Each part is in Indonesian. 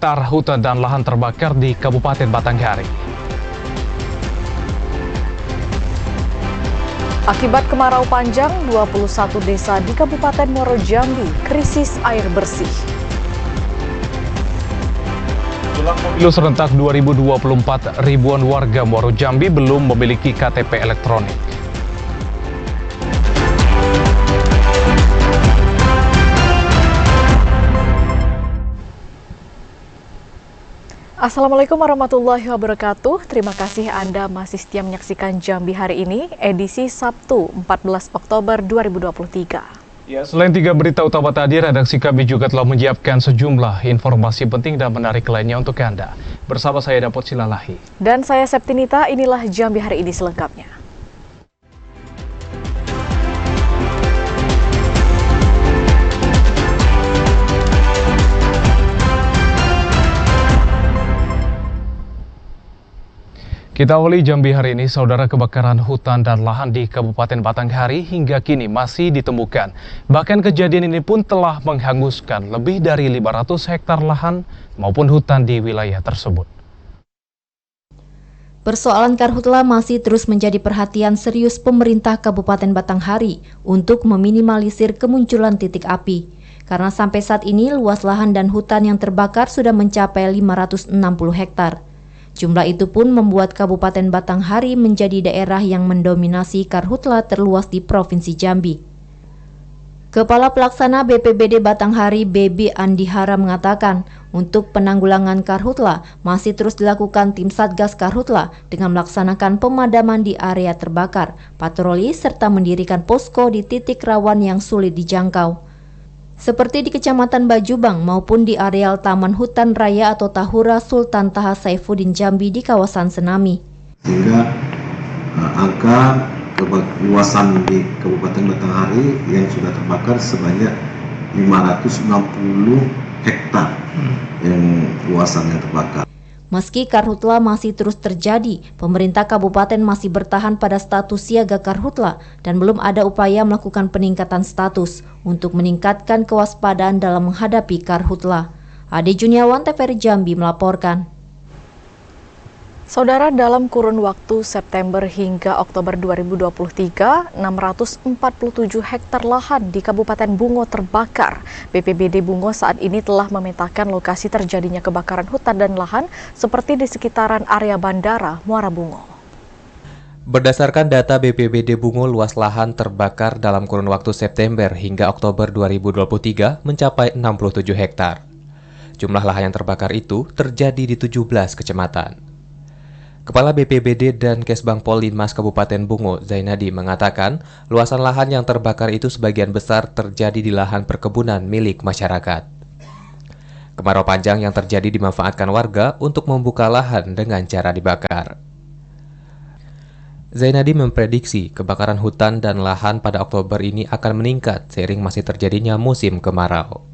hektar hutan dan lahan terbakar di Kabupaten Batanghari. Akibat kemarau panjang, 21 desa di Kabupaten Muaro Jambi krisis air bersih. Jelang pemilu serentak 2024, ribuan warga Muaro Jambi belum memiliki KTP elektronik. Assalamualaikum warahmatullahi wabarakatuh. Terima kasih Anda masih setia menyaksikan Jambi Hari Ini, edisi Sabtu 14 Oktober 2023. Ya, selain 3 berita utama tadi, redaksi kami juga telah menyiapkan sejumlah informasi penting dan menarik lainnya untuk Anda. Bersama saya Dapot Silalahi. Dan saya Septinita, inilah Jambi Hari Ini selengkapnya. Kita awali Jambi Hari Ini, saudara. Kebakaran hutan dan lahan di Kabupaten Batanghari hingga kini masih ditemukan. Bahkan kejadian ini pun telah menghanguskan lebih dari 500 hektar lahan maupun hutan di wilayah tersebut. Persoalan karhutla masih terus menjadi perhatian serius pemerintah Kabupaten Batanghari untuk meminimalisir kemunculan titik api. Karena sampai saat ini luas lahan dan hutan yang terbakar sudah mencapai 560 hektar. Jumlah itu pun membuat Kabupaten Batanghari menjadi daerah yang mendominasi karhutla terluas di Provinsi Jambi. Kepala Pelaksana BPBD Batanghari, Bebi Andihara mengatakan, untuk penanggulangan karhutla masih terus dilakukan tim Satgas Karhutla dengan melaksanakan pemadaman di area terbakar, patroli serta mendirikan posko di titik rawan yang sulit dijangkau. Seperti di Kecamatan Bajubang maupun di areal Taman Hutan Raya atau Tahura Sultan Taha Saifuddin Jambi di kawasan Senami. Sehingga angka luasan di Kabupaten Batanghari yang sudah terbakar sebanyak 560 hektar yang luasan yang terbakar. Meski karhutla masih terus terjadi, pemerintah kabupaten masih bertahan pada status siaga karhutla dan belum ada upaya melakukan peningkatan status untuk meningkatkan kewaspadaan dalam menghadapi karhutla. Ade Juniawan, TVRI Jambi melaporkan. Saudara, dalam kurun waktu September hingga Oktober 2023, 647 hektar lahan di Kabupaten Bungo terbakar. BPBD Bungo saat ini telah memetakan lokasi terjadinya kebakaran hutan dan lahan seperti di sekitaran area Bandara Muara Bungo. Berdasarkan data BPBD Bungo, luas lahan terbakar dalam kurun waktu September hingga Oktober 2023 mencapai 67 hektar. Jumlah lahan yang terbakar itu terjadi di 17 kecamatan. Kepala BPBD dan Kesbang Pollinmas Kabupaten Bungo, Zainadi, mengatakan luasan lahan yang terbakar itu sebagian besar terjadi di lahan perkebunan milik masyarakat. Kemarau panjang yang terjadi dimanfaatkan warga untuk membuka lahan dengan cara dibakar. Zainadi memprediksi kebakaran hutan dan lahan pada Oktober ini akan meningkat seiring masih terjadinya musim kemarau.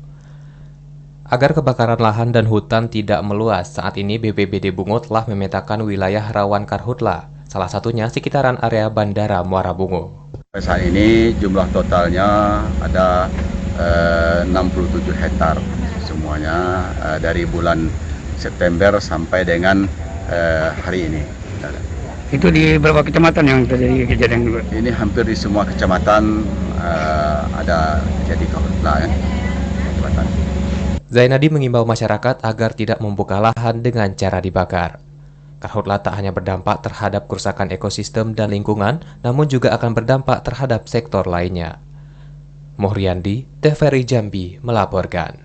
Agar kebakaran lahan dan hutan tidak meluas, saat ini BPBD Bungo telah memetakan wilayah rawan karhutla, salah satunya sekitaran area Bandara Muara Bungo. Saat ini jumlah totalnya ada 67 hektar semuanya dari bulan September sampai dengan hari ini. Itu di berapa kecamatan yang terjadi kejadian? Ini hampir di semua kecamatan ada terjadi karhutla ya. Kecamatan. Zainadi mengimbau masyarakat agar tidak membuka lahan dengan cara dibakar. Karhutla tak hanya berdampak terhadap kerusakan ekosistem dan lingkungan, namun juga akan berdampak terhadap sektor lainnya. Muhriandi, TVRI Jambi melaporkan.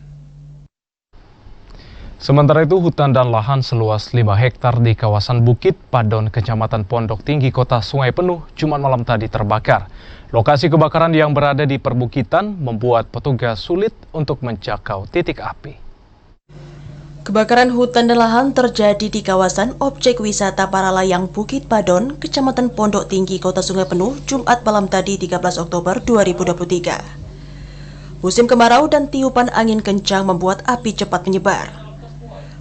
Sementara itu, hutan dan lahan seluas 5 hektar di kawasan Bukit Padon, Kecamatan Pondok Tinggi, Kota Sungai Penuh, Jumat malam tadi terbakar. Lokasi kebakaran yang berada di perbukitan membuat petugas sulit untuk menjangkau titik api. Kebakaran hutan dan lahan terjadi di kawasan objek wisata para layang Bukit Padon, Kecamatan Pondok Tinggi, Kota Sungai Penuh, Jumat malam tadi 13 Oktober 2023. Musim kemarau dan tiupan angin kencang membuat api cepat menyebar.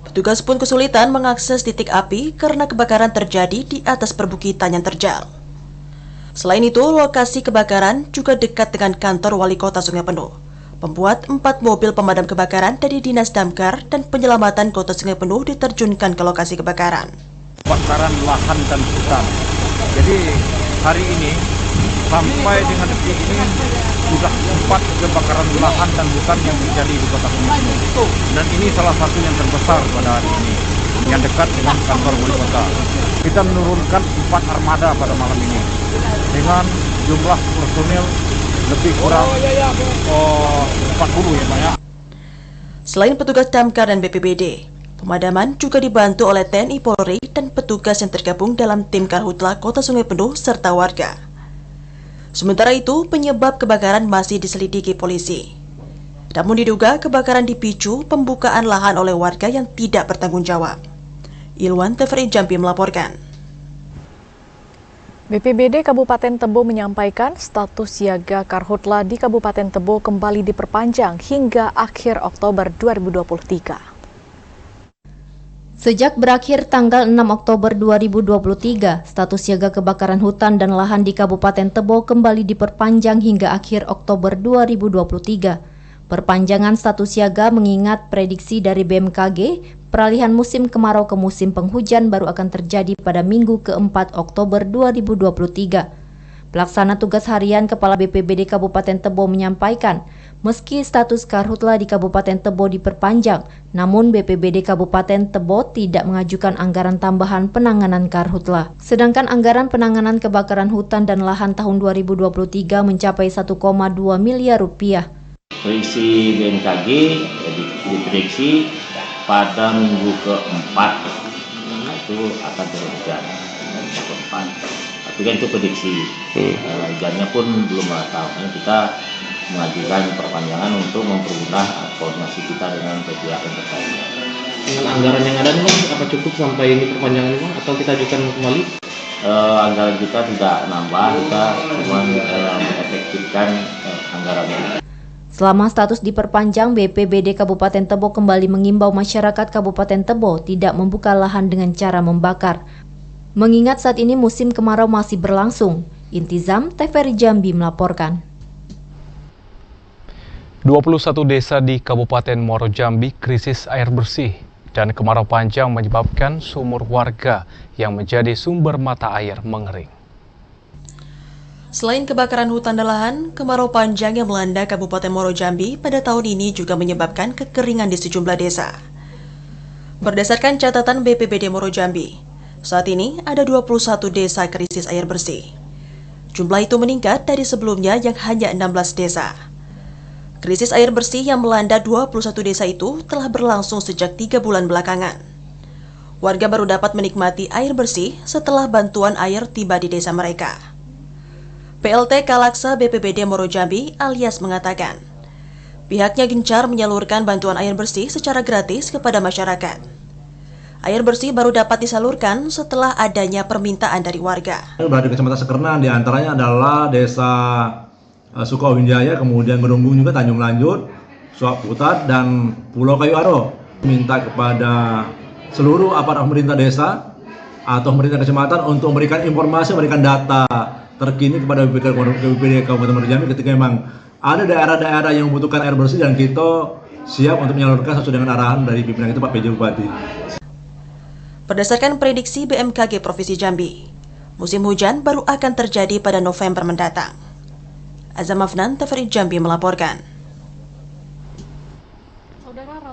Petugas pun kesulitan mengakses titik api karena kebakaran terjadi di atas perbukitan yang terjal. Selain itu, lokasi kebakaran juga dekat dengan kantor Wali Kota Sungai Penuh. membuat 4 mobil pemadam kebakaran dari Dinas Damkar dan Penyelamatan Kota Sungai Penuh diterjunkan ke lokasi kebakaran. Kebakaran lahan dan hutan. Jadi hari ini sampai dengan detik ini sudah 4 kebakaran lahan dan hutan yang terjadi di Kota Sungai Penuh. Dan ini salah satu yang terbesar pada hari ini, yang dekat dengan kantor wali kota. Kita menurunkan 4 armada pada malam ini dengan jumlah personil lebih kurang 40 ya Pak ya. Selain petugas damkar dan BPBD, pemadaman juga dibantu oleh TNI Polri dan petugas yang tergabung dalam tim Karhutla Kota Sungai Penuh serta warga. Sementara itu, penyebab kebakaran masih diselidiki polisi. Namun diduga kebakaran dipicu pembukaan lahan oleh warga yang tidak bertanggung jawab. Ilwan TVRI Jambi melaporkan. BPBD Kabupaten Tebo menyampaikan status siaga Karhutla di Kabupaten Tebo kembali diperpanjang hingga akhir Oktober 2023. Sejak berakhir tanggal 6 Oktober 2023, status siaga kebakaran hutan dan lahan di Kabupaten Tebo kembali diperpanjang hingga akhir Oktober 2023. Perpanjangan status siaga mengingat prediksi dari BMKG, peralihan musim kemarau ke musim penghujan baru akan terjadi pada Minggu ke-4 Oktober 2023. Pelaksana tugas harian Kepala BPBD Kabupaten Tebo menyampaikan, meski status Karhutla di Kabupaten Tebo diperpanjang, namun BPBD Kabupaten Tebo tidak mengajukan anggaran tambahan penanganan Karhutla. Sedangkan anggaran penanganan kebakaran hutan dan lahan tahun 2023 mencapai 1,2 miliar rupiah. Prediksi BMKG diprediksi pada minggu ke-4 itu akan turun hujan. Minggu ke-4. Tapi kan itu prediksi. Hujannya pun belum tahu. Kita mengajukan perpanjangan untuk mempermudah koordinasi kita dengan pihak yang terkait. Dengan anggaran yang ada ini apa cukup sampai ini perpanjangan ini atau kita ajukan kembali? Anggaran kita tidak nambah, kita cuma mengefektifkan anggarannya. Selama status diperpanjang, BPBD Kabupaten Tebo kembali mengimbau masyarakat Kabupaten Tebo tidak membuka lahan dengan cara membakar. Mengingat saat ini musim kemarau masih berlangsung, Intizam TVRI Jambi melaporkan. 21 desa di Kabupaten Muaro Jambi krisis air bersih dan kemarau panjang menyebabkan sumur warga yang menjadi sumber mata air mengering. Selain kebakaran hutan dan lahan, kemarau panjang yang melanda Kabupaten Muaro Jambi pada tahun ini juga menyebabkan kekeringan di sejumlah desa. Berdasarkan catatan BPBD Muaro Jambi, saat ini ada 21 desa krisis air bersih. Jumlah itu meningkat dari sebelumnya yang hanya 16 desa. Krisis air bersih yang melanda 21 desa itu telah berlangsung sejak 3 bulan belakangan. Warga baru dapat menikmati air bersih setelah bantuan air tiba di desa mereka. PLT Kalaksa BPBD Muaro Jambi alias mengatakan, pihaknya gencar menyalurkan bantuan air bersih secara gratis kepada masyarakat. Air bersih baru dapat disalurkan setelah adanya permintaan dari warga. Berada di Kecamatan Sekernan, diantaranya adalah Desa Sukawinjaya, kemudian Gerunggung juga, Tanjung Lanjut, Suak Putat, dan Pulau Kayu Aro. Minta kepada seluruh aparat pemerintah desa atau pemerintah kecamatan untuk memberikan informasi, memberikan data terkini kepada BPBD Kabupaten Muaro Jambi ketika memang ada daerah-daerah yang membutuhkan air bersih dan kita siap untuk menyalurkan sesuai dengan arahan dari pimpinan kita Pak PJ Bupati. Berdasarkan prediksi BMKG Provinsi Jambi, musim hujan baru akan terjadi pada November mendatang. Azam Afnan, TVRI Jambi melaporkan.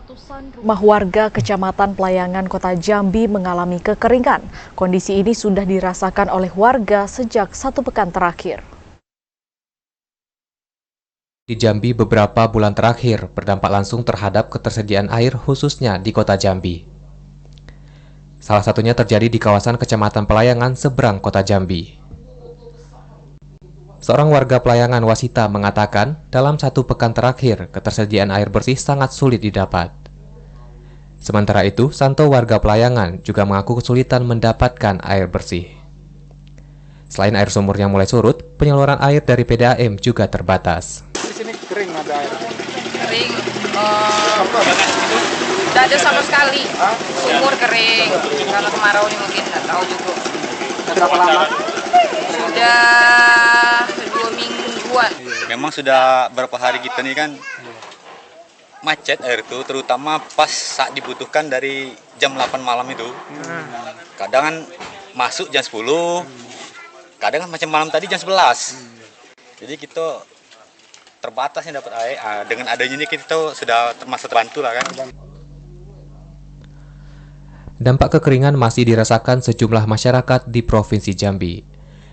Ratusan rumah warga Kecamatan Pelayangan Kota Jambi mengalami kekeringan. Kondisi ini sudah dirasakan oleh warga sejak 1 pekan terakhir. Di Jambi beberapa bulan terakhir berdampak langsung terhadap ketersediaan air khususnya di Kota Jambi. Salah satunya terjadi di kawasan Kecamatan Pelayangan seberang Kota Jambi. Seorang warga Pelayangan Wasita mengatakan dalam 1 pekan terakhir ketersediaan air bersih sangat sulit didapat. Sementara itu, Santo warga Pelayangan juga mengaku kesulitan mendapatkan air bersih. Selain air sumur yang mulai surut, penyaluran air dari PDAM juga terbatas. Di sini kering ada air. Kering, tidak ada sama sekali. Sumur kering, karena kemarau ini mungkin nggak tahu juga. Berapa lama? Sudah 2 mingguan. Memang sudah berapa hari kita nih kan macet air itu, terutama pas saat dibutuhkan dari jam 8 malam itu. Kadang kan masuk jam 10, kadang kan macam malam tadi jam 11. Jadi kita terbatas yang dapat air. Dengan adanya ini kita sudah termasuk terbantu lah kan. Dampak kekeringan masih dirasakan sejumlah masyarakat di Provinsi Jambi.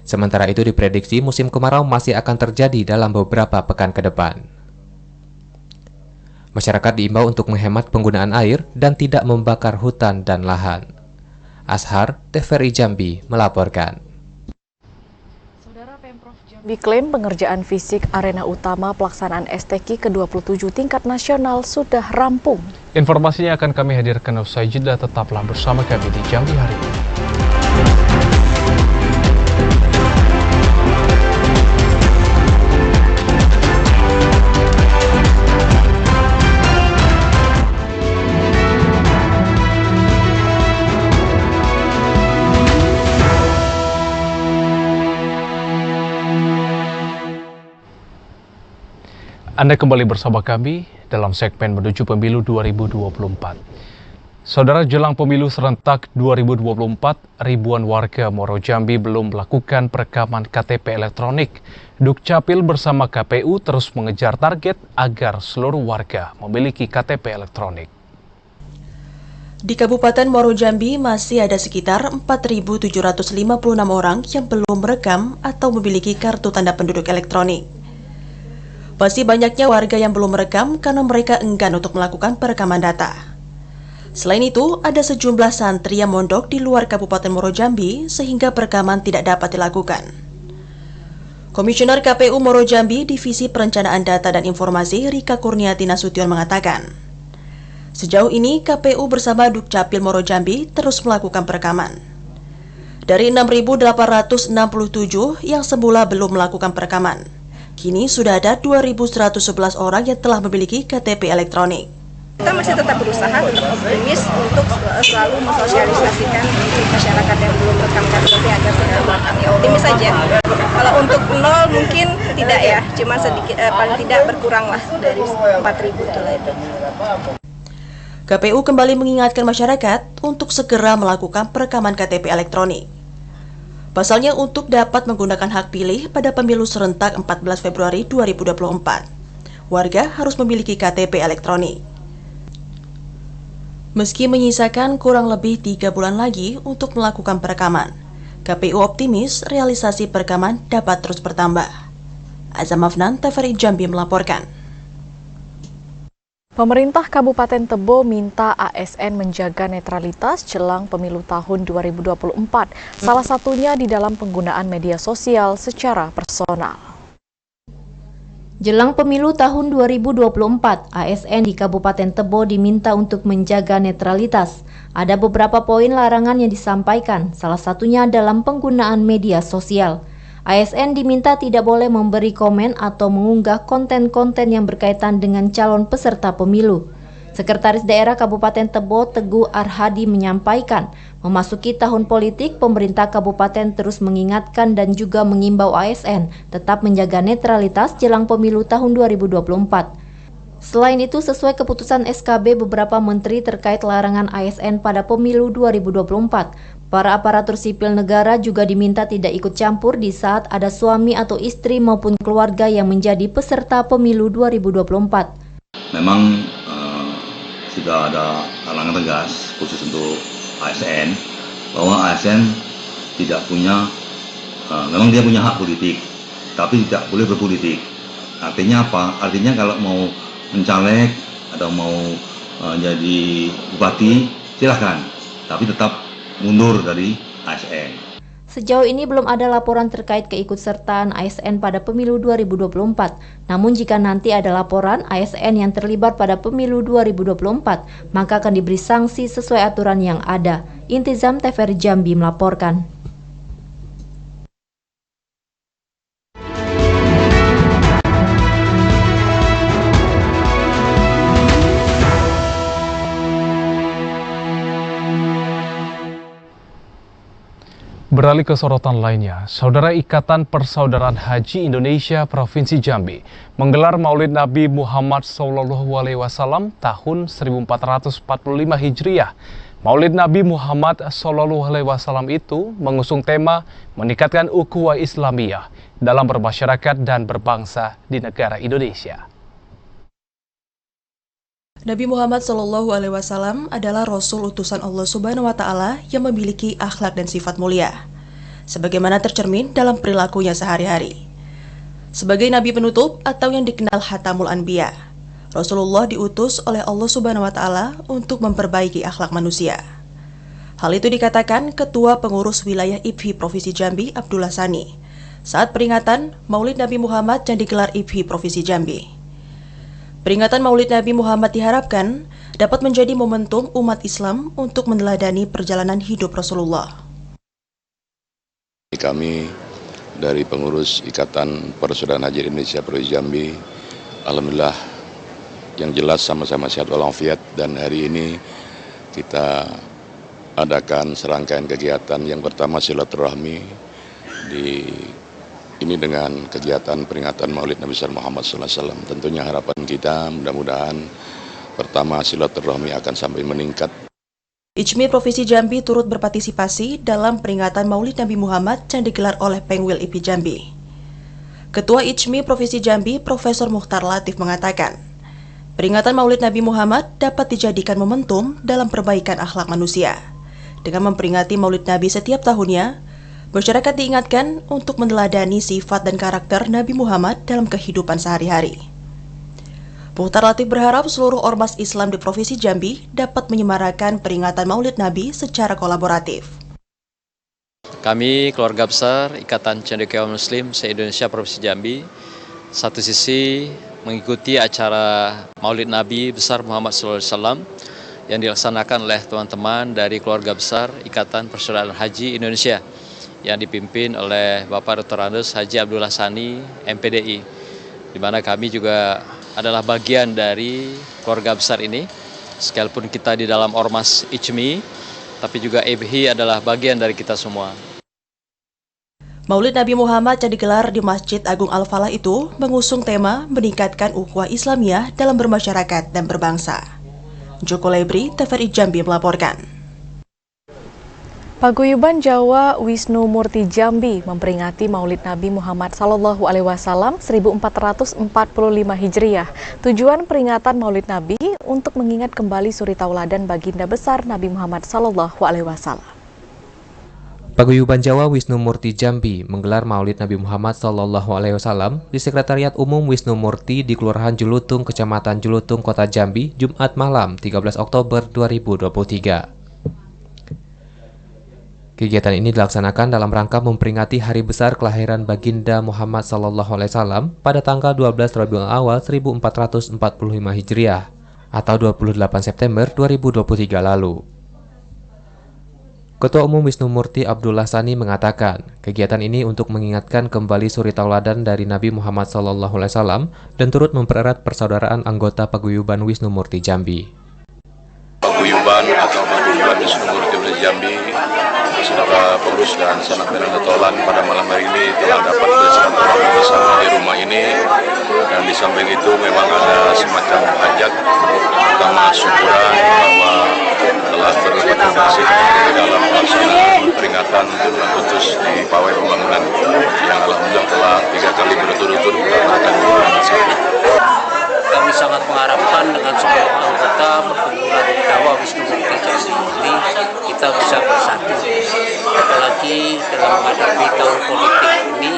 Sementara itu diprediksi musim kemarau masih akan terjadi dalam beberapa pekan ke depan. Masyarakat diimbau untuk menghemat penggunaan air dan tidak membakar hutan dan lahan. Ashar, TVRI Jambi melaporkan. Diklaim pengerjaan fisik arena utama pelaksanaan STQ ke-27 tingkat nasional sudah rampung. Informasinya akan kami hadirkan usai jeda, tetaplah bersama kami di Jambi hari ini. Anda kembali bersama kami dalam segmen menuju pemilu 2024. Saudara, jelang pemilu serentak 2024, ribuan warga Muaro Jambi belum melakukan perekaman KTP elektronik. Dukcapil bersama KPU terus mengejar target agar seluruh warga memiliki KTP elektronik. Di Kabupaten Muaro Jambi masih ada sekitar 4.756 orang yang belum merekam atau memiliki kartu tanda penduduk elektronik. Masih banyaknya warga yang belum merekam karena mereka enggan untuk melakukan perekaman data. Selain itu, ada sejumlah santri yang mondok di luar Kabupaten Muaro Jambi sehingga perekaman tidak dapat dilakukan. Komisioner KPU Muaro Jambi Divisi Perencanaan Data dan Informasi Rika Kurniati Nasution mengatakan, sejauh ini KPU bersama Dukcapil Muaro Jambi terus melakukan perekaman. Dari 6.867 yang semula belum melakukan perekaman, kini sudah ada 2.111 orang yang telah memiliki KTP elektronik. Kita masih tetap berusaha, tetap optimis untuk selalu mensosialisasikan masyarakat yang belum rekam KTP agar segera merekam. Ya, optimis saja. Kalau untuk 0 mungkin tidak ya, cuma sedikit, paling tidak berkurang lah dari 4.000 itulah itu. KPU kembali mengingatkan masyarakat untuk segera melakukan perekaman KTP elektronik. Pasalnya untuk dapat menggunakan hak pilih pada pemilu serentak 14 Februari 2024, warga harus memiliki KTP elektronik. Meski menyisakan kurang lebih 3 bulan lagi untuk melakukan perekaman, KPU optimis realisasi perekaman dapat terus bertambah. Azam Afnan, TVRI Jambi melaporkan. Pemerintah Kabupaten Tebo minta ASN menjaga netralitas jelang pemilu tahun 2024, salah satunya di dalam penggunaan media sosial secara personal. Jelang pemilu tahun 2024, ASN di Kabupaten Tebo diminta untuk menjaga netralitas. Ada beberapa poin larangan yang disampaikan, salah satunya dalam penggunaan media sosial. ASN diminta tidak boleh memberi komen atau mengunggah konten-konten yang berkaitan dengan calon peserta pemilu. Sekretaris Daerah Kabupaten Tebo Teguh Arhadi menyampaikan, memasuki tahun politik, pemerintah kabupaten terus mengingatkan dan juga mengimbau ASN tetap menjaga netralitas jelang pemilu tahun 2024. Selain itu, sesuai keputusan SKB beberapa menteri terkait larangan ASN pada pemilu 2024, para aparatur sipil negara juga diminta tidak ikut campur di saat ada suami atau istri maupun keluarga yang menjadi peserta pemilu 2024. Memang sudah ada larangan tegas khusus untuk ASN, bahwa ASN tidak punya, memang dia punya hak politik, tapi tidak boleh berpolitik. Artinya apa? Artinya kalau mau mencaleg atau mau jadi bupati, silahkan, tapi tetap mundur dari ASN. Sejauh ini belum ada laporan terkait keikutsertaan ASN pada pemilu 2024. Namun jika nanti ada laporan ASN yang terlibat pada pemilu 2024, maka akan diberi sanksi sesuai aturan yang ada. Intizam TVRI Jambi melaporkan. Beralih ke sorotan lainnya, Saudara Ikatan Persaudaraan Haji Indonesia Provinsi Jambi menggelar Maulid Nabi Muhammad SAW tahun 1445 Hijriah. Maulid Nabi Muhammad SAW itu mengusung tema meningkatkan ukhuwah Islamiyah dalam bermasyarakat dan berbangsa di negara Indonesia. Nabi Muhammad SAW adalah Rasul utusan Allah Subhanahu wa Ta'ala yang memiliki akhlak dan sifat mulia, sebagaimana tercermin dalam perilakunya sehari-hari. Sebagai Nabi penutup atau yang dikenal Khatamul Anbiya, Rasulullah diutus oleh Allah Subhanahu wa Ta'ala untuk memperbaiki akhlak manusia. Hal itu dikatakan Ketua Pengurus Wilayah IPHI Provinsi Jambi, Abdullah Sani, saat peringatan Maulid Nabi Muhammad yang digelar IPHI Provinsi Jambi. Peringatan Maulid Nabi Muhammad diharapkan dapat menjadi momentum umat Islam untuk meneladani perjalanan hidup Rasulullah. Kami dari pengurus Ikatan Persaudaraan Haji Indonesia Provinsi Jambi, alhamdulillah yang jelas sama-sama sehat walafiat, dan hari ini kita adakan serangkaian kegiatan. Yang pertama silaturahmi ini dengan kegiatan peringatan Maulid Nabi Muhammad SAW. Tentunya harapan kita mudah-mudahan pertama silaturahmi akan sampai meningkat. IJMI Provinsi Jambi turut berpartisipasi dalam peringatan Maulid Nabi Muhammad yang digelar oleh Pengwil IPI Jambi. Ketua IJMI Provinsi Jambi, Profesor Mukhtar Latif mengatakan, peringatan Maulid Nabi Muhammad dapat dijadikan momentum dalam perbaikan akhlak manusia. Dengan memperingati Maulid Nabi setiap tahunnya, masyarakat diingatkan untuk meneladani sifat dan karakter Nabi Muhammad dalam kehidupan sehari-hari. Mukhtar Latif berharap seluruh ormas Islam di Provinsi Jambi dapat menyemarakan peringatan Maulid Nabi secara kolaboratif. Kami keluarga besar Ikatan Cendekiawan Muslim se-Indonesia Provinsi Jambi, satu sisi mengikuti acara Maulid Nabi besar Muhammad SAW yang dilaksanakan oleh teman-teman dari keluarga besar Ikatan Persaudaraan Haji Indonesia yang dipimpin oleh Bapak Dr. Andes Haji Abdullah Sani, MPDI, di mana kami juga adalah bagian dari keluarga besar ini. Sekalipun kita di dalam ormas IJMI, tapi juga IPHI adalah bagian dari kita semua. Maulid Nabi Muhammad yang digelar di Masjid Agung Al-Falah itu mengusung tema meningkatkan ukhuwah Islamiyah dalam bermasyarakat dan berbangsa. Joko Lebri, TVRI Jambi melaporkan. Paguyuban Jawa Wisnu Murti Jambi memperingati Maulid Nabi Muhammad SAW 1445 Hijriah. Tujuan peringatan Maulid Nabi untuk mengingat kembali suri tauladan baginda besar Nabi Muhammad SAW. Paguyuban Jawa Wisnu Murti Jambi menggelar Maulid Nabi Muhammad SAW di Sekretariat Umum Wisnu Murti di Kelurahan Julutung, Kecamatan Julutung, Kota Jambi, Jumat malam 13 Oktober 2023. Kegiatan ini dilaksanakan dalam rangka memperingati hari besar kelahiran baginda Muhammad SAW pada tanggal 12 Rabiul Awal 1445 Hijriah atau 28 September 2023 lalu. Ketua Umum Wisnu Murti Abdullah Sani mengatakan, kegiatan ini untuk mengingatkan kembali suri tauladan dari Nabi Muhammad SAW dan turut mempererat persaudaraan anggota Paguyuban Wisnu Murti Jambi. Paguyuban atau Paguyuban Wisnu Murti Jambi, saudara pengurus dan sanak dan tolan pada malam hari ini telah dapat bersilaturahmi bersama di rumah ini, dan di samping itu memang ada semacam hajat pertama syukuran bahwa telah berpartisipasi di dalam pelaksanaan peringatan Jumlah Kudus di Pawai Pembangunan yang alhamdulillah telah 3 kali berturut-turut melaksanakan Jumat Sabtu. Kami sangat mengharapkan dengan semua anggota perkumpulan Jawa Wisnu Murti Jambi ini kita bisa bersatu. Apalagi dalam menghadapi tahun politik ini,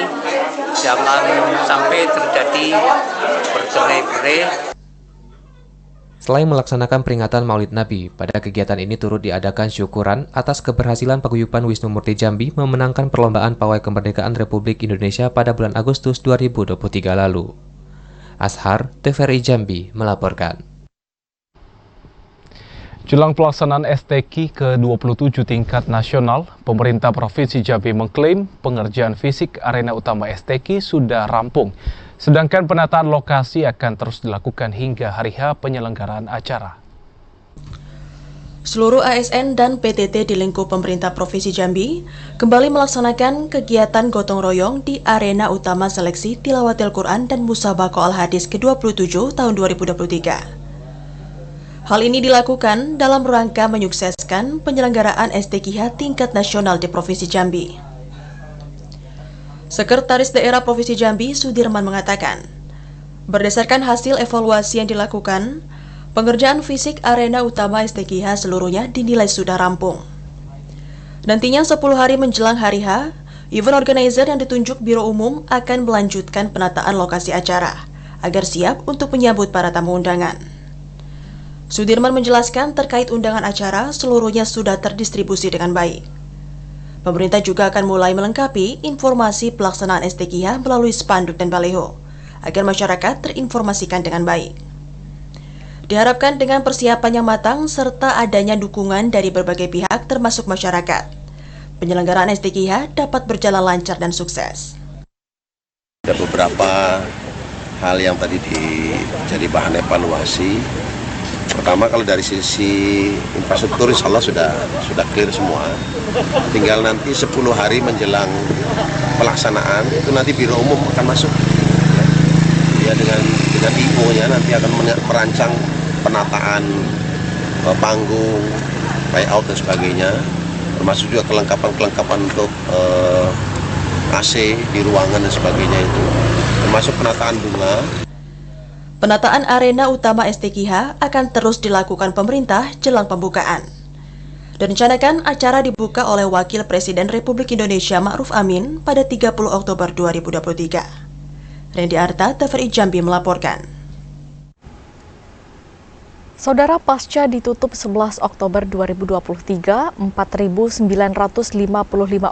jangan sampai terjadi bercerai-berai. Selain melaksanakan peringatan Maulid Nabi, pada kegiatan ini turut diadakan syukuran atas keberhasilan Paguyuban Wisnu Murti Jambi memenangkan perlombaan Pawai Kemerdekaan Republik Indonesia pada bulan Agustus 2023 lalu. Ashar, TVRI Jambi melaporkan. Jelang pelaksanaan STQ ke-27 tingkat nasional, pemerintah Provinsi Jambi mengklaim pengerjaan fisik arena utama STQ sudah rampung. Sedangkan penataan lokasi akan terus dilakukan hingga hari H penyelenggaraan acara. Seluruh ASN dan PTT di lingkup pemerintah Provinsi Jambi kembali melaksanakan kegiatan gotong royong di arena utama seleksi Tilawatil Quran dan Musabaqah Al-Hadis ke-27 tahun 2023. Hal ini dilakukan dalam rangka menyukseskan penyelenggaraan STQH tingkat nasional di Provinsi Jambi. Sekretaris Daerah Provinsi Jambi, Sudirman, mengatakan, berdasarkan hasil evaluasi yang dilakukan, pengerjaan fisik arena utama STQH seluruhnya dinilai sudah rampung. Nantinya 10 hari menjelang hari H, event organizer yang ditunjuk Biro Umum akan melanjutkan penataan lokasi acara agar siap untuk menyambut para tamu undangan. Sudirman menjelaskan terkait undangan acara seluruhnya sudah terdistribusi dengan baik. Pemerintah juga akan mulai melengkapi informasi pelaksanaan STQH melalui spanduk dan baliho agar masyarakat terinformasikan dengan baik. Diharapkan dengan persiapan yang matang serta adanya dukungan dari berbagai pihak termasuk masyarakat, penyelenggaraan STQH dapat berjalan lancar dan sukses. Ada beberapa hal yang tadi jadi bahan evaluasi. Pertama, kalau dari sisi infrastruktur insya Allah sudah clear semua. Tinggal nanti 10 hari menjelang pelaksanaan itu nanti Biro Umum akan masuk. Ya, dengan IO-nya nanti akan merancang penataan panggung, layout dan sebagainya, termasuk juga kelengkapan untuk AC di ruangan dan sebagainya itu, termasuk penataan bunga. Penataan arena utama STQH akan terus dilakukan pemerintah jelang pembukaan. Direncanakan acara dibuka oleh Wakil Presiden Republik Indonesia Ma'ruf Amin pada 30 Oktober 2023. Randy Arta, TVRI Jambi melaporkan. Saudara, pasca ditutup 11 Oktober 2023, 4.955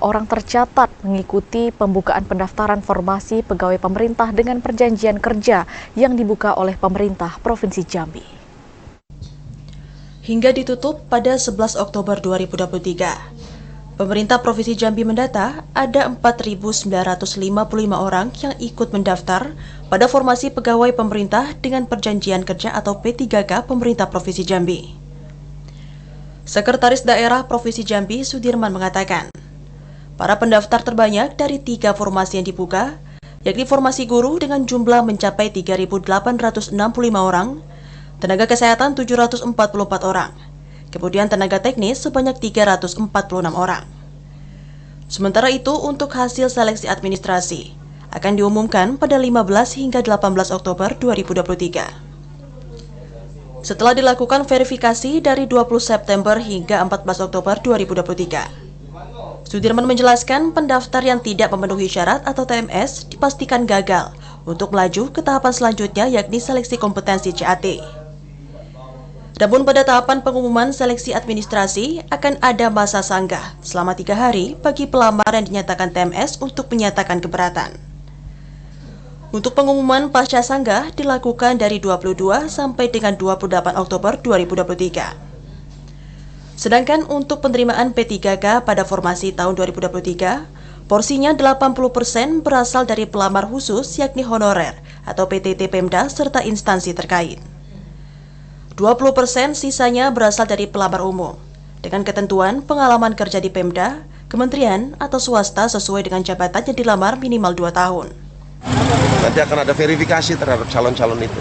orang tercatat mengikuti pembukaan pendaftaran formasi pegawai pemerintah dengan perjanjian kerja yang dibuka oleh pemerintah Provinsi Jambi. Hingga ditutup pada 11 Oktober 2023, pemerintah Provinsi Jambi mendata ada 4.955 orang yang ikut mendaftar pada formasi pegawai pemerintah dengan perjanjian kerja atau P3K pemerintah Provinsi Jambi. Sekretaris Daerah Provinsi Jambi, Sudirman, mengatakan, para pendaftar terbanyak dari 3 formasi yang dibuka, yakni formasi guru dengan jumlah mencapai 3.865 orang, tenaga kesehatan 744 orang, kemudian tenaga teknis sebanyak 346 orang. Sementara itu, untuk hasil seleksi administrasi akan diumumkan pada 15 hingga 18 Oktober 2023. Setelah dilakukan verifikasi dari 20 September hingga 14 Oktober 2023, Sudirman menjelaskan pendaftar yang tidak memenuhi syarat atau TMS dipastikan gagal untuk melaju ke tahapan selanjutnya yakni seleksi kompetensi CAT. Namun pada tahapan pengumuman seleksi administrasi akan ada masa sanggah selama 3 hari bagi pelamar yang dinyatakan TMS untuk menyatakan keberatan. Untuk pengumuman pasca sanggah dilakukan dari 22 sampai dengan 28 Oktober 2023. Sedangkan untuk penerimaan P3K pada formasi tahun 2023, porsinya 80% berasal dari pelamar khusus yakni honorer atau PTT Pemda serta instansi terkait. 20% sisanya berasal dari pelamar umum, dengan ketentuan pengalaman kerja di Pemda, kementerian, atau swasta sesuai dengan jabatan yang dilamar minimal 2 tahun. Nanti akan ada verifikasi terhadap calon-calon itu.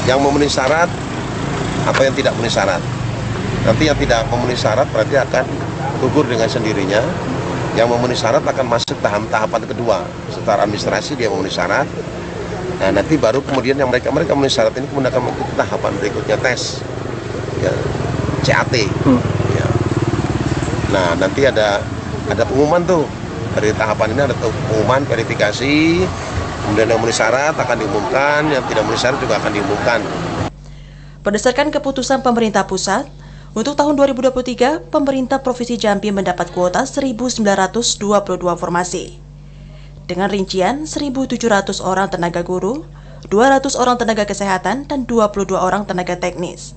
Yang memenuhi syarat, apa yang tidak memenuhi syarat. Nanti yang tidak memenuhi syarat berarti akan gugur dengan sendirinya. Yang memenuhi syarat akan masuk tahapan kedua. Secara administrasi dia memenuhi syarat. Nah, nanti baru kemudian yang mereka memenuhi syarat ini kemudian akan mengikuti tahapan berikutnya tes, ya, CAT. Ya. Nah, nanti ada pengumuman tuh dari tahapan ini, ada pengumuman verifikasi, kemudian yang memenuhi syarat akan diumumkan, yang tidak memenuhi syarat juga akan diumumkan. Berdasarkan keputusan pemerintah pusat, untuk tahun 2023, pemerintah Provinsi Jambi mendapat kuota 1.922 formasi. Dengan rincian 1.700 orang tenaga guru, 200 orang tenaga kesehatan, dan 22 orang tenaga teknis.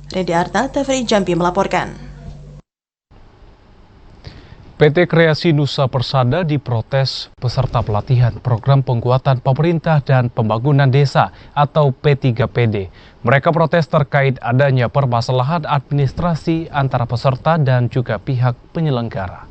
Randy Arta, TVRI Jambi melaporkan. PT Kreasi Nusa Persada diprotes peserta pelatihan program penguatan pemerintah dan pembangunan desa atau P3PD. Mereka protes terkait adanya permasalahan administrasi antara peserta dan juga pihak penyelenggara.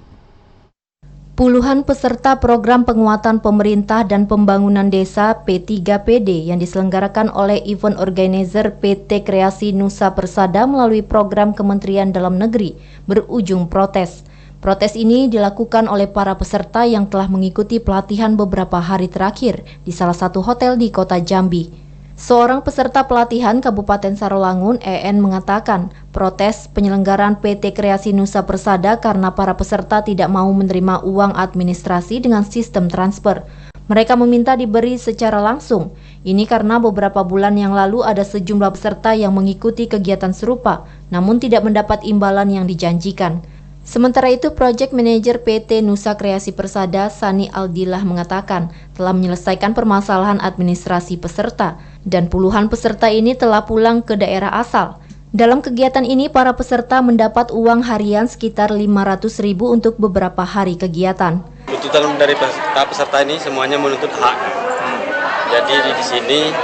Puluhan peserta program penguatan pemerintah dan pembangunan desa P3PD yang diselenggarakan oleh event organizer PT Kreasi Nusa Persada melalui program Kementerian Dalam Negeri berujung protes. Protes ini dilakukan oleh para peserta yang telah mengikuti pelatihan beberapa hari terakhir di salah satu hotel di kota Jambi. Seorang peserta pelatihan Kabupaten Sarolangun, EN, mengatakan protes penyelenggaraan PT Kreasi Nusa Persada karena para peserta tidak mau menerima uang administrasi dengan sistem transfer. Mereka meminta diberi secara langsung. Ini karena beberapa bulan yang lalu ada sejumlah peserta yang mengikuti kegiatan serupa, namun tidak mendapat imbalan yang dijanjikan. Sementara itu, Project Manager PT Nusa Kreasi Persada, Sani Aldillah, mengatakan telah menyelesaikan permasalahan administrasi peserta dan puluhan peserta ini telah pulang ke daerah asal. Dalam kegiatan ini, para peserta mendapat uang harian sekitar 500.000 untuk beberapa hari kegiatan. Tuntutan dari peserta ini semuanya menuntut hak. Jadi di sini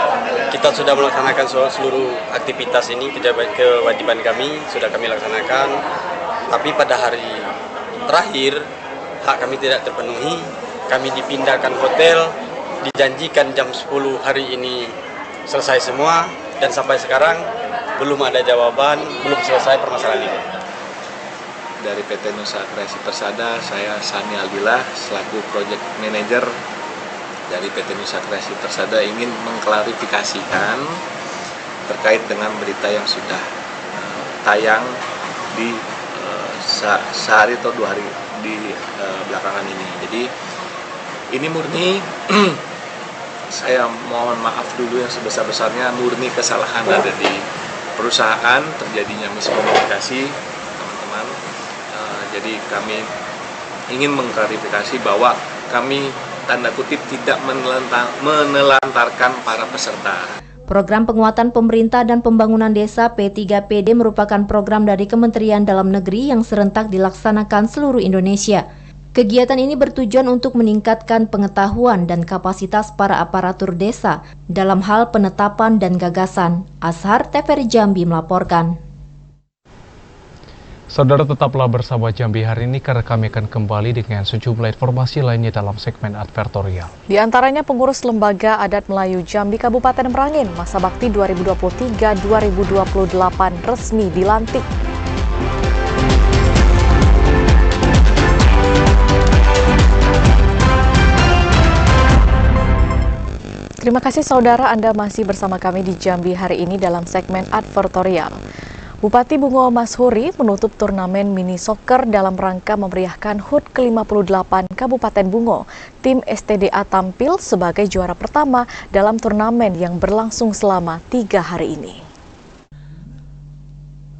kita sudah melaksanakan seluruh aktivitas ini, kewajiban kami sudah kami laksanakan. Tapi pada hari terakhir, hak kami tidak terpenuhi, kami dipindahkan hotel, dijanjikan jam 10 hari ini selesai semua, dan sampai sekarang belum ada jawaban, belum selesai permasalahan ini. Dari PT Nusa Kreasi Persada, saya Sani Aldillah, selaku Project Manager dari PT Nusa Kreasi Persada ingin mengklarifikasikan terkait dengan berita yang sudah tayang di sehari atau 2 hari di belakangan ini. Jadi ini murni saya mohon maaf dulu yang sebesar-besarnya, murni kesalahan ada di perusahaan, terjadinya miskomunikasi teman-teman. Jadi kami ingin mengklarifikasi bahwa kami tanda kutip tidak menelantarkan para peserta. Program penguatan pemerintah dan pembangunan desa P3PD merupakan program dari Kementerian Dalam Negeri yang serentak dilaksanakan seluruh Indonesia. Kegiatan ini bertujuan untuk meningkatkan pengetahuan dan kapasitas para aparatur desa dalam hal penetapan dan gagasan. Ashar, TVRI Jambi melaporkan. Saudara, tetaplah bersama Jambi hari ini karena kami akan kembali dengan sejumlah informasi lainnya dalam segmen advertorial. Di antaranya pengurus Lembaga Adat Melayu Jambi Kabupaten Merangin masa bakti 2023-2028 resmi dilantik. Terima kasih saudara, Anda masih bersama kami di Jambi hari ini dalam segmen advertorial. Bupati Bungo Mashuri menutup turnamen mini soccer dalam rangka memeriahkan HUT ke-58 Kabupaten Bungo. Tim STDA tampil sebagai juara pertama dalam turnamen yang berlangsung selama 3 hari ini.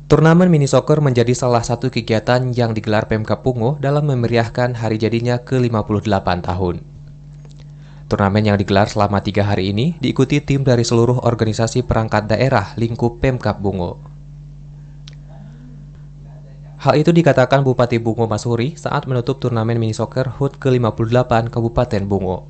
Turnamen mini soccer menjadi salah satu kegiatan yang digelar Pemkab Bungo dalam memeriahkan hari jadinya ke-58 tahun. Turnamen yang digelar selama 3 hari ini diikuti tim dari seluruh organisasi perangkat daerah lingkup Pemkab Bungo. Hal itu dikatakan Bupati Bungo Mashuri saat menutup turnamen mini soccer HUT ke-58 Kabupaten Bungo.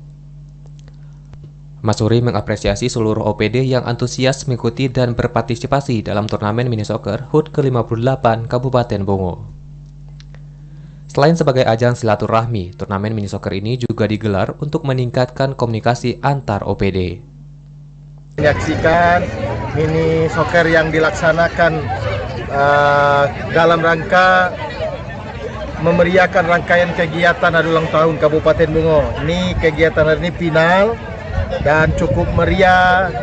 Mashuri mengapresiasi seluruh OPD yang antusias mengikuti dan berpartisipasi dalam turnamen mini soccer HUT ke-58 Kabupaten Bungo. Selain sebagai ajang silaturahmi, turnamen mini soccer ini juga digelar untuk meningkatkan komunikasi antar OPD. Menyaksikan mini soccer yang dilaksanakan dalam rangka memeriahkan rangkaian kegiatan hari ulang tahun Kabupaten Bungo. Ini kegiatan hari ini final dan cukup meriah,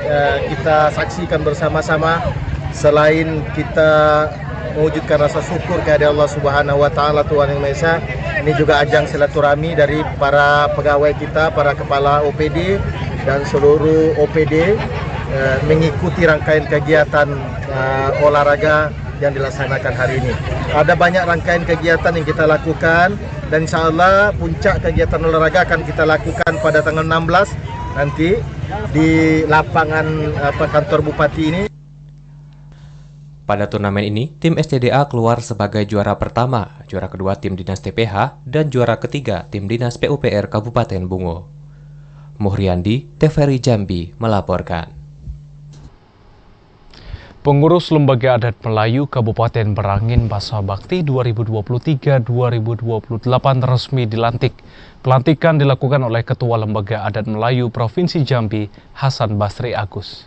kita saksikan bersama-sama. Selain kita mewujudkan rasa syukur kehadirat Allah Subhanahu wa Ta'ala, Tuhan Yang Maha Esa, ini juga ajang silaturahmi dari para pegawai kita, para kepala OPD dan seluruh OPD mengikuti rangkaian kegiatan olahraga yang dilaksanakan hari ini. Ada banyak rangkaian kegiatan yang kita lakukan dan insya Allah puncak kegiatan olahraga akan kita lakukan pada tanggal 16 nanti di lapangan kantor Bupati ini. Pada turnamen ini, tim SCDA keluar sebagai juara pertama, juara kedua tim Dinas TPH, dan juara ketiga tim Dinas PUPR Kabupaten Bungo. Muhriandi, TVRI Jambi melaporkan. Pengurus Lembaga Adat Melayu Kabupaten Merangin Masa Bakti 2023-2028 resmi dilantik. Pelantikan dilakukan oleh Ketua Lembaga Adat Melayu Provinsi Jambi, Hasan Basri Agus.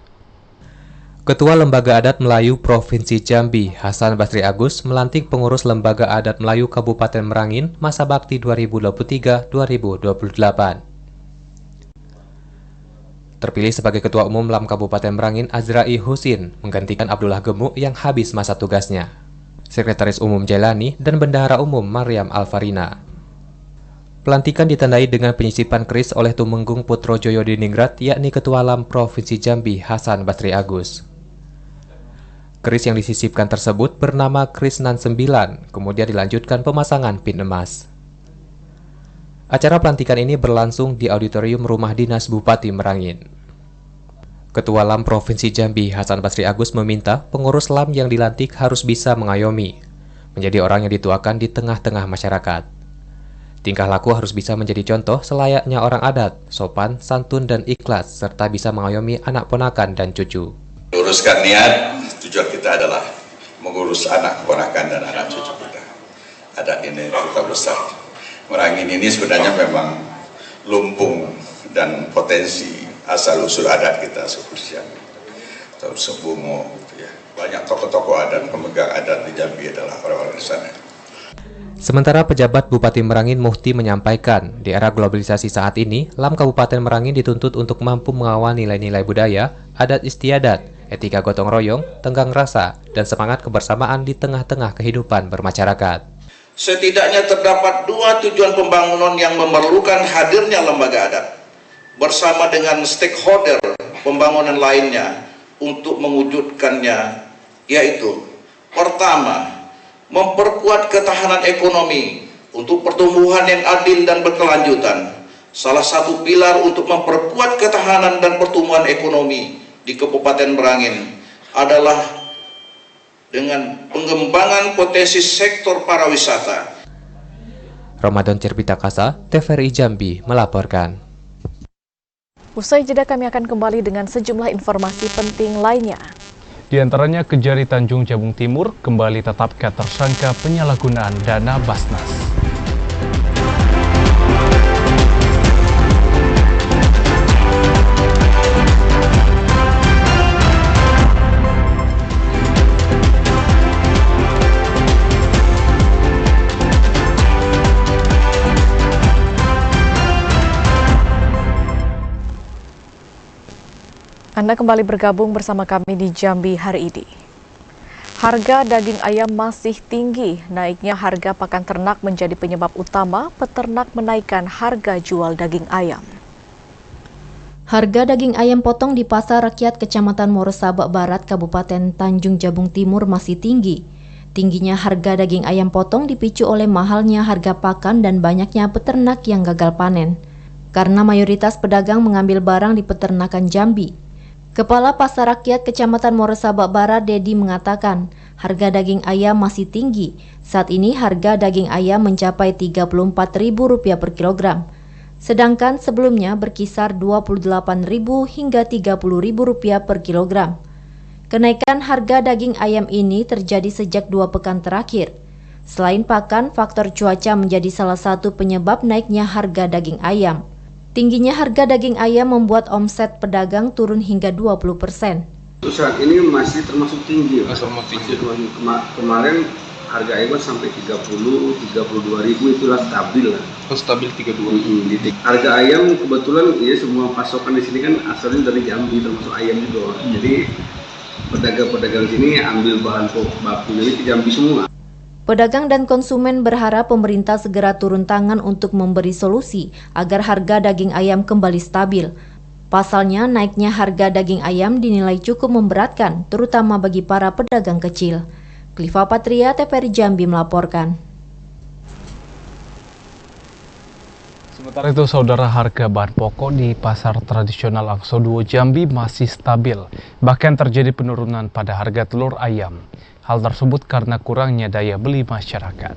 Ketua Lembaga Adat Melayu Provinsi Jambi, Hasan Basri Agus, melantik pengurus Lembaga Adat Melayu Kabupaten Merangin Masa Bakti 2023-2028. Terpilih sebagai Ketua Umum LAM Kabupaten Merangin, Azrai Husin, menggantikan Abdullah Gemuk yang habis masa tugasnya. Sekretaris Umum Jailani dan Bendahara Umum Maryam Alfarina. Pelantikan ditandai dengan penyisipan keris oleh Tumenggung Putrojoyo Diningrat, yakni Ketua LAM Provinsi Jambi, Hasan Basri Agus. Keris yang disisipkan tersebut bernama Keris Nan 9, kemudian dilanjutkan pemasangan pin emas. Acara pelantikan ini berlangsung di auditorium Rumah Dinas Bupati Merangin. Ketua LAM Provinsi Jambi, Hasan Basri Agus, meminta pengurus LAM yang dilantik harus bisa mengayomi, menjadi orang yang dituakan di tengah-tengah masyarakat. Tingkah laku harus bisa menjadi contoh selayaknya orang adat, sopan, santun, dan ikhlas, serta bisa mengayomi anak ponakan dan cucu. Luruskan niat, tujuan kita adalah mengurus anak ponakan dan anak cucu kita. Adat ini kita besar. Merangin ini sebenarnya memang lumbung dan potensi asal-usul adat kita seperti atau Sebungo, gitu ya. Banyak tokoh-tokoh adat, pemegang adat di Jambi adalah orang-orang di sana. Sementara pejabat Bupati Merangin Muhti menyampaikan, di era globalisasi saat ini, LAM Kabupaten Merangin dituntut untuk mampu mengawal nilai-nilai budaya, adat istiadat, etika gotong royong, tenggang rasa, dan semangat kebersamaan di tengah-tengah kehidupan bermasyarakat. Setidaknya terdapat dua tujuan pembangunan yang memerlukan hadirnya lembaga adat, bersama dengan stakeholder pembangunan lainnya untuk mewujudkannya, yaitu pertama, memperkuat ketahanan ekonomi untuk pertumbuhan yang adil dan berkelanjutan. Salah satu pilar untuk memperkuat ketahanan dan pertumbuhan ekonomi di Kabupaten Merangin adalah dengan pengembangan potensi sektor pariwisata. Ramadan Cerbitakasa, TVRI Jambi melaporkan. Usai jeda kami akan kembali dengan sejumlah informasi penting lainnya. Di antaranya Kejari Tanjung Jabung Timur kembali tetapkan tersangka penyalahgunaan dana Basnas. Anda kembali bergabung bersama kami di Jambi hari ini. Harga daging ayam masih tinggi. Naiknya harga pakan ternak menjadi penyebab utama peternak menaikkan harga jual daging ayam. Harga daging ayam potong di Pasar Rakyat Kecamatan Morosabak Barat, Kabupaten Tanjung Jabung Timur masih tinggi. Tingginya harga daging ayam potong dipicu oleh mahalnya harga pakan dan banyaknya peternak yang gagal panen. Karena mayoritas pedagang mengambil barang di peternakan Jambi. Kepala Pasar Rakyat Kecamatan Morosabak Barat, Dedi, mengatakan harga daging ayam masih tinggi. Saat ini harga daging ayam mencapai Rp34.000 per kilogram. Sedangkan sebelumnya berkisar Rp28.000 hingga Rp30.000 per kilogram. Kenaikan harga daging ayam ini terjadi sejak 2 pekan terakhir. Selain pakan, faktor cuaca menjadi salah satu penyebab naiknya harga daging ayam. Tingginya harga daging ayam membuat omset pedagang turun hingga 20%. Untuk saat ini masih termasuk tinggi. Kemarin harga ayam sampai 32 ribu, itulah stabil lah. Stabil 32. Harga ayam kebetulan ya semua pasokan di sini kan asalnya dari Jambi, termasuk ayam juga. Jadi pedagang-pedagang sini ambil bahan bakunya di Jambi semua. Pedagang dan konsumen berharap pemerintah segera turun tangan untuk memberi solusi agar harga daging ayam kembali stabil. Pasalnya, naiknya harga daging ayam dinilai cukup memberatkan, terutama bagi para pedagang kecil. Kliva Patria, TVRI Jambi melaporkan. Sementara itu, saudara, harga bahan pokok di pasar tradisional Angso 2 Jambi masih stabil. Bahkan terjadi penurunan pada harga telur ayam. Hal tersebut karena kurangnya daya beli masyarakat.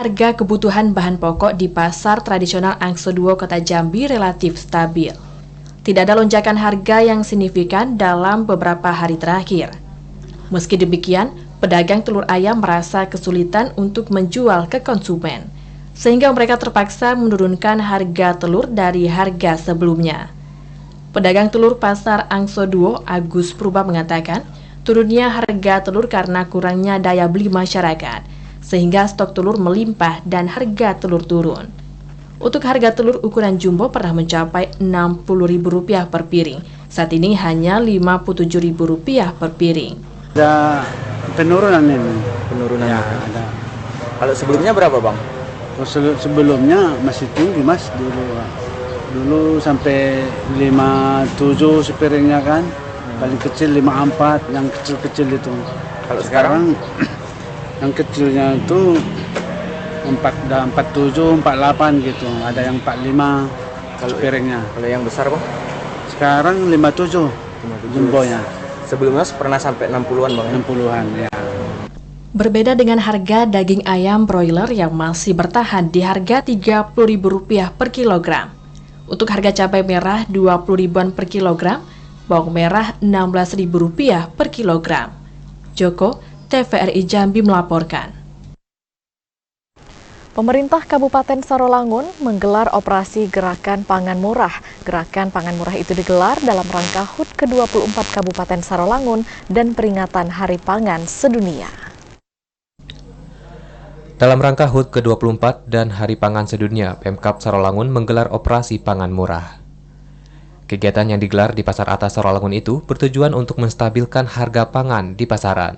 Harga kebutuhan bahan pokok di pasar tradisional Angso 2 Kota Jambi relatif stabil. Tidak ada lonjakan harga yang signifikan dalam beberapa hari terakhir. Meski demikian, pedagang telur ayam merasa kesulitan untuk menjual ke konsumen, sehingga mereka terpaksa menurunkan harga telur dari harga sebelumnya. Pedagang telur pasar Angso 2 Agus Purba mengatakan, turunnya harga telur karena kurangnya daya beli masyarakat, sehingga stok telur melimpah dan harga telur turun. Untuk harga telur ukuran jumbo pernah mencapai Rp60.000 per piring. Saat ini hanya Rp57.000 per piring. Ada penurunan ini. Penurunan ya, ada. Kalau sebelumnya berapa, Bang? Sebelumnya masih tinggi, Mas. Dulu sampai 57 sepiringnya kan. Paling kecil 54, yang kecil-kecil itu. Kalau sekarang yang kecilnya itu 47, 48 gitu. Ada yang 45 kalau piringnya. Kalau yang besar, Bang? Sekarang 57 jumbonya. Sebelumnya pernah sampai 60-an, Bang? 60-an, ya. Berbeda dengan harga daging ayam broiler yang masih bertahan di harga Rp30.000 per kilogram. Untuk harga cabai merah Rp20.000-an per kilogram, bawang merah Rp16.000 per kilogram. Joko, TVRI Jambi melaporkan. Pemerintah Kabupaten Sarolangun menggelar operasi Gerakan Pangan Murah. Gerakan Pangan Murah itu digelar dalam rangka HUT ke-24 Kabupaten Sarolangun dan peringatan Hari Pangan Sedunia. Dalam rangka HUT ke-24 dan Hari Pangan Sedunia, Pemkab Sarolangun menggelar operasi Pangan Murah. Kegiatan yang digelar di Pasar Atas Sarolangun itu bertujuan untuk menstabilkan harga pangan di pasaran.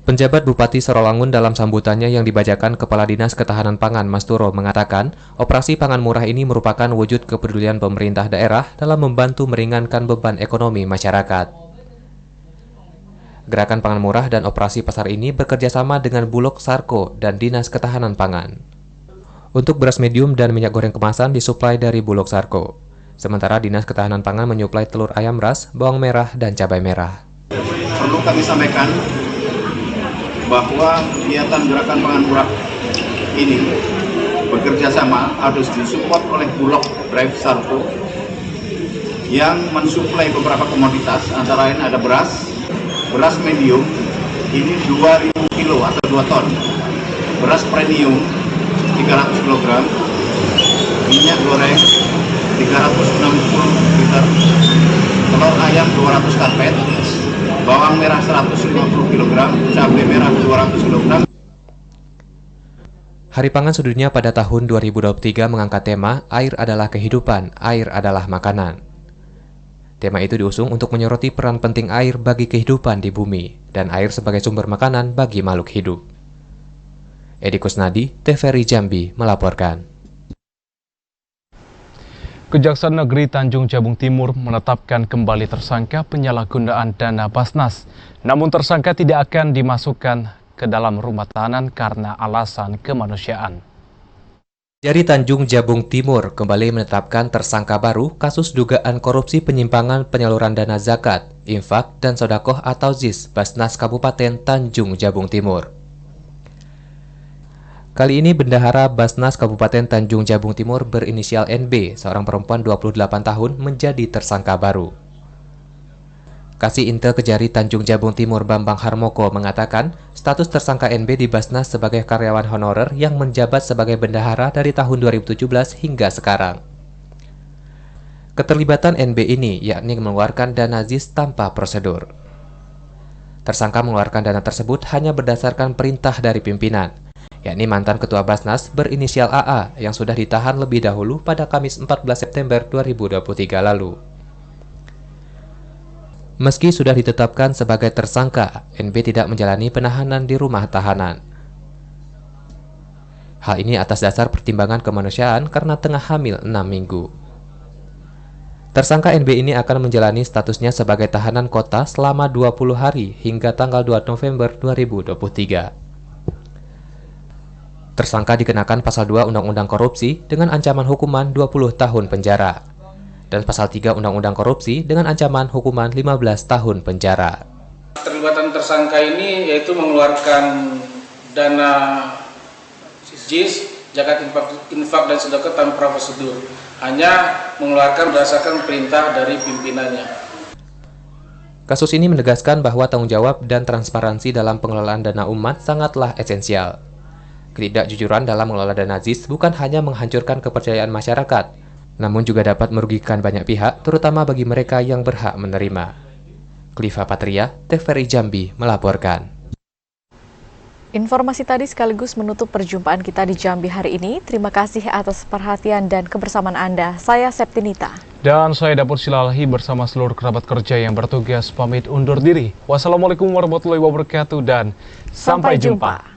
Penjabat Bupati Sarolangun dalam sambutannya yang dibacakan Kepala Dinas Ketahanan Pangan Masturo mengatakan, operasi pangan murah ini merupakan wujud kepedulian pemerintah daerah dalam membantu meringankan beban ekonomi masyarakat. Gerakan Pangan Murah dan operasi pasar ini bekerjasama dengan Bulog Sarko dan Dinas Ketahanan Pangan. Untuk beras medium dan minyak goreng kemasan disuplai dari Bulog Sarko. Sementara Dinas Ketahanan Pangan menyuplai telur ayam ras, bawang merah, dan cabai merah. Perlu kami sampaikan bahwa kegiatan Gerakan Pangan Murah ini bekerja sama harus disupport oleh Bulog Drive Sarko yang mensuplai beberapa komoditas, antara lain ada beras medium ini 2.000 kilo atau 2 ton, beras premium 300 kg, minyak goreng 360 liter, telur ayam 200 karpet, bawang merah 150 kg, cabai merah 200 kg. Hari Pangan Sedunia pada tahun 2023 mengangkat tema Air adalah kehidupan, air adalah makanan. Tema itu diusung untuk menyoroti peran penting air bagi kehidupan di bumi dan air sebagai sumber makanan bagi makhluk hidup. Edi Kusnadi, TVRI Jambi melaporkan. Kejaksaan Negeri Tanjung Jabung Timur menetapkan kembali tersangka penyalahgunaan dana Basnas. Namun tersangka tidak akan dimasukkan ke dalam rumah tahanan karena alasan kemanusiaan. Jari Tanjung Jabung Timur kembali menetapkan tersangka baru kasus dugaan korupsi penyimpangan penyaluran dana zakat, infak, dan sodakoh atau ZIS Basnas Kabupaten Tanjung Jabung Timur. Kali ini Bendahara Basnas Kabupaten Tanjung Jabung Timur berinisial NB, seorang perempuan 28 tahun, menjadi tersangka baru. Kasih Intel Kejari Tanjung Jabung Timur Bambang Harmoko mengatakan, status tersangka NB di Basnas sebagai karyawan honorer yang menjabat sebagai bendahara dari tahun 2017 hingga sekarang. Keterlibatan NB ini yakni mengeluarkan dana ZIS tanpa prosedur. Tersangka mengeluarkan dana tersebut hanya berdasarkan perintah dari pimpinan, yakni mantan Ketua Basnas berinisial AA yang sudah ditahan lebih dahulu pada Kamis 14 September 2023 lalu. Meski sudah ditetapkan sebagai tersangka, NB tidak menjalani penahanan di rumah tahanan. Hal ini atas dasar pertimbangan kemanusiaan karena tengah hamil 6 minggu. Tersangka NB ini akan menjalani statusnya sebagai tahanan kota selama 20 hari hingga tanggal 2 November 2023. Tersangka dikenakan pasal 2 Undang-Undang Korupsi dengan ancaman hukuman 20 tahun penjara dan pasal 3 Undang-Undang Korupsi dengan ancaman hukuman 15 tahun penjara. Terlibatan tersangka ini yaitu mengeluarkan dana JIS, zakat infak dan sedekah tanpa prosedur, hanya mengeluarkan berdasarkan perintah dari pimpinannya. Kasus ini menegaskan bahwa tanggung jawab dan transparansi dalam pengelolaan dana umat sangatlah esensial. Ketidakjujuran dalam mengelola dana JIS bukan hanya menghancurkan kepercayaan masyarakat, namun juga dapat merugikan banyak pihak, terutama bagi mereka yang berhak menerima. Kliva Patria, TVRI Jambi melaporkan. Informasi tadi sekaligus menutup perjumpaan kita di Jambi hari ini. Terima kasih atas perhatian dan kebersamaan Anda. Saya Septinita. Dan saya Dapur Silalahi bersama seluruh kerabat kerja yang bertugas pamit undur diri. Wassalamualaikum warahmatullahi wabarakatuh dan sampai jumpa.